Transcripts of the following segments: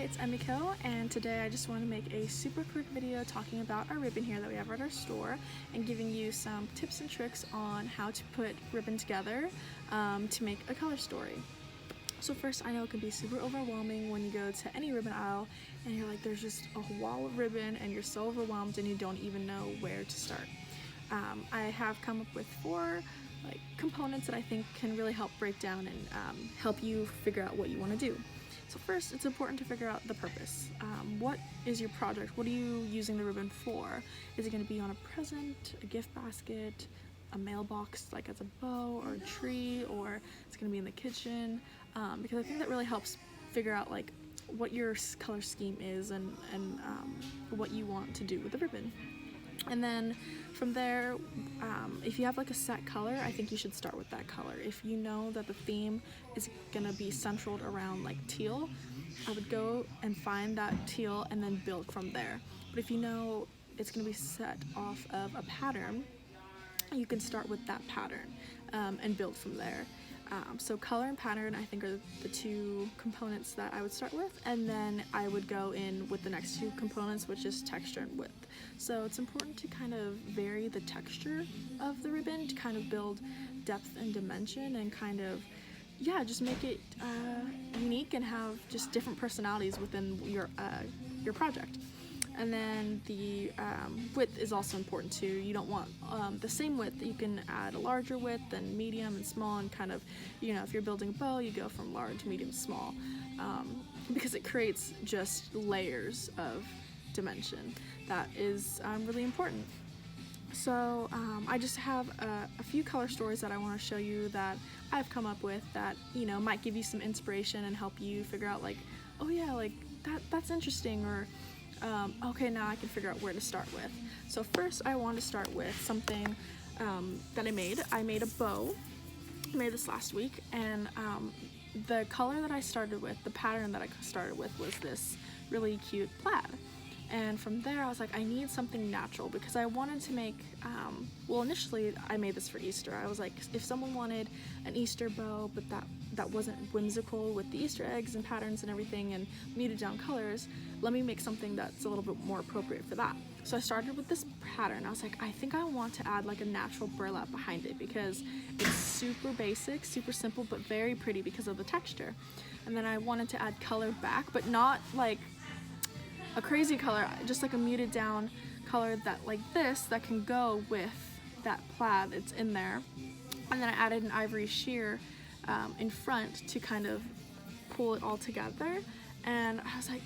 it's Emiko, and today I just want to make a super quick video talking about our ribbon here that we have at our store and giving you some tips and tricks on how to put ribbon together to make a color story. So first, I know it can be super overwhelming when you go to any ribbon aisle and you're like, there's just a wall of ribbon and you're so overwhelmed and you don't even know where to start. I have come up with 4 components that I think can really help break down and help you figure out what you want to do. So first, it's important to figure out the purpose. What is your project? What are you using the ribbon for? Is it going to be on a present, a gift basket, a mailbox like as a bow or a tree, or it's going to be in the kitchen? Because I think that really helps figure out what your color scheme is and what you want to do with the ribbon. And then from there, if you have a set color, I think you should start with that color. If you know that the theme is gonna be centered around teal, I would go and find that teal and then build from there. But if you know it's gonna be set off of a pattern, you can start with that pattern and build from there. So color and pattern, I think, are the 2 components that I would start with, and then I would go in with the next 2 components, which is texture and width. So it's important to kind of vary the texture of the ribbon to kind of build depth and dimension and kind of, just make it unique and have just different personalities within your project. And then the width is also important too. You don't want the same width. You can add a larger width and medium and small, and kind of, if you're building a bow, you go from large, medium, small, because it creates just layers of dimension. That is really important. So I just have a few color stories that I want to show you that I've come up with that might give you some inspiration and help you figure out oh yeah, that's interesting, or okay, now I can figure out where to start with. So first, I want to start with something that I made. I made a bow. I made this last week, and the color that I started with, the pattern that I started with, was this really cute plaid. And from there, I was like, I need something natural, because I wanted to make, well, initially I made this for Easter. I was like, if someone wanted an Easter bow, but that wasn't whimsical with the Easter eggs and patterns and everything and muted down colors, let me make something that's a little bit more appropriate for that. So I started with this pattern. I was like, I think I want to add a natural burlap behind it, because it's super basic, super simple, but very pretty because of the texture. And then I wanted to add color back, but not a crazy color, just a muted down color that this that can go with that plaid that's in there. And then I added an ivory sheer in front to kind of pull it all together. And I was like,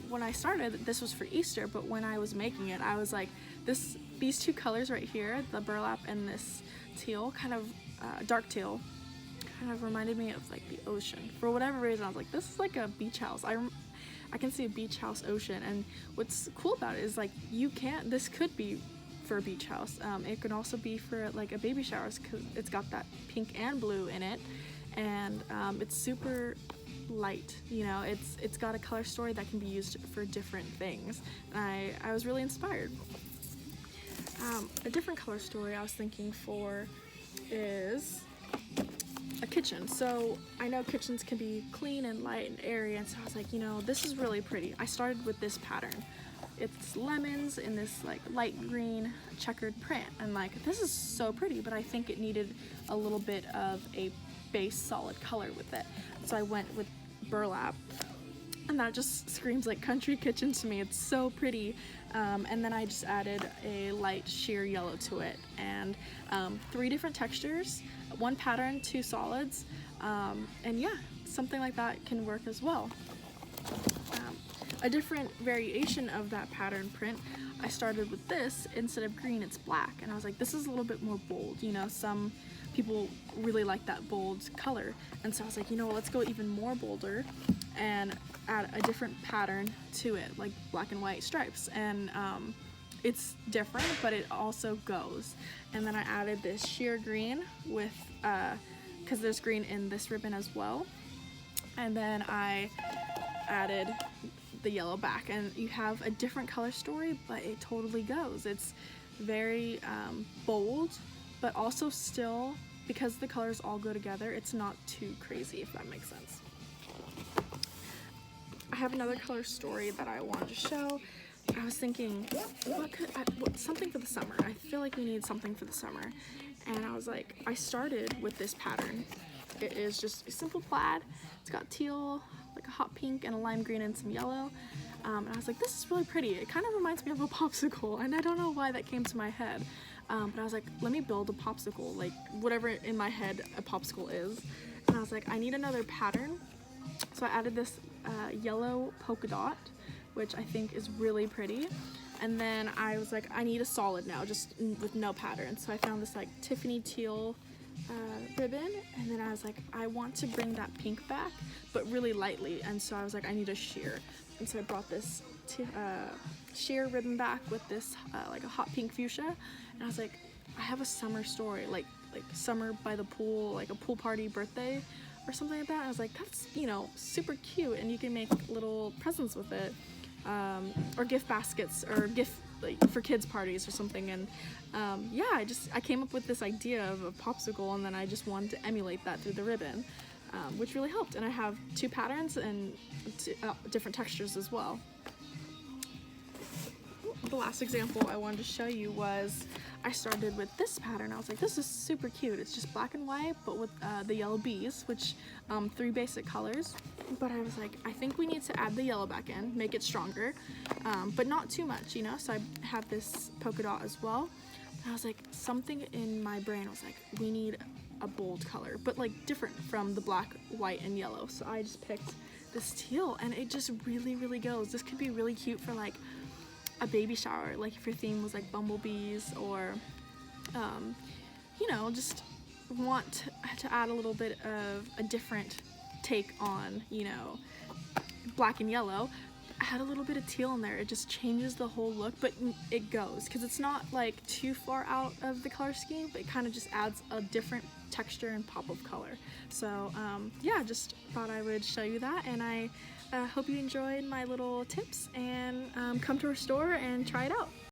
when I started, this was for Easter, but when I was making it, I was like, these 2 colors right here, the burlap and this teal, kind of dark teal, kind of reminded me of the ocean. For whatever reason, I was like, this is like a beach house. I can see a beach house ocean, and what's cool about it is this could be for a beach house. It could also be for a baby shower, because it's got that pink and blue in it, and it's super light. It's got a color story that can be used for different things, and I was really inspired. A different color story I was thinking for is a kitchen. So I know kitchens can be clean and light and airy, and so I was like, this is really pretty. I started with this pattern. It's lemons in this light green checkered print, and this is so pretty, but I think it needed a little bit of a base solid color with it. So I went with burlap, and that just screams country kitchen to me. It's so pretty. And then I just added a light sheer yellow to it, and 3 different textures, 1 pattern, 2 solids, and yeah, something like that can work as well. A different variation of that pattern print, I started with this. Instead of green, it's black, and I was like, this is a little bit more bold. Some people really like that bold color, and so I was like, let's go even more bolder and add a different pattern to it, black and white stripes, and it's different, but it also goes. And then I added this sheer green with because there's green in this ribbon as well, and then I added the yellow back, and you have a different color story, but it totally goes. It's very bold, but also still, because the colors all go together, it's not too crazy, if that makes sense. I have another color story that I wanted to show. I was thinking, something for the summer. I feel like we need something for the summer. And I was like, I started with this pattern. It is just a simple plaid. It's got teal, like a hot pink, and a lime green and some yellow. And I was like, this is really pretty. It kind of reminds me of a popsicle, and I don't know why that came to my head. But I was like, let me build a popsicle, like whatever in my head a popsicle is. And I was like, I need another pattern. So I added this yellow polka dot, which I think is really pretty. And then I was like, I need a solid now, just with no pattern. So I found this like Tiffany teal ribbon, and then I was like, I want to bring that pink back, but really lightly. And so I was like, I need a sheer. And so I brought this sheer ribbon back with this like a hot pink fuchsia. And I was like, I have a summer story, like summer by the pool, like a pool party birthday or something like that. And I was like, that's, you know, super cute, and you can make little presents with it, or gift baskets, or gift like for kids parties or something. And yeah, I came up with this idea of a popsicle, and then I just wanted to emulate that through the ribbon, which really helped. And I have 2 patterns and different textures as well. The last example I wanted to show you was, I started with this pattern. I was like, this is super cute. It's just black and white, but with the yellow bees, which 3 basic colors. But I was like, I think we need to add the yellow back in, make it stronger, but not too much, you know? So I have this polka dot as well. And I was like, something in my brain was like, we need a bold color, but like different from the black, white, and yellow. So I just picked this teal, and it just really, really goes. This could be really cute for like a baby shower, like if your theme was like bumblebees, or you know, just want to add a little bit of a different take on, you know, black and yellow. Add a little bit of teal in there. It just changes the whole look, but it goes, because it's not like too far out of the color scheme, but it kind of just adds a different texture and pop of color. So yeah, just thought I would show you that, and I hope you enjoyed my little tips, and come to our store and try it out.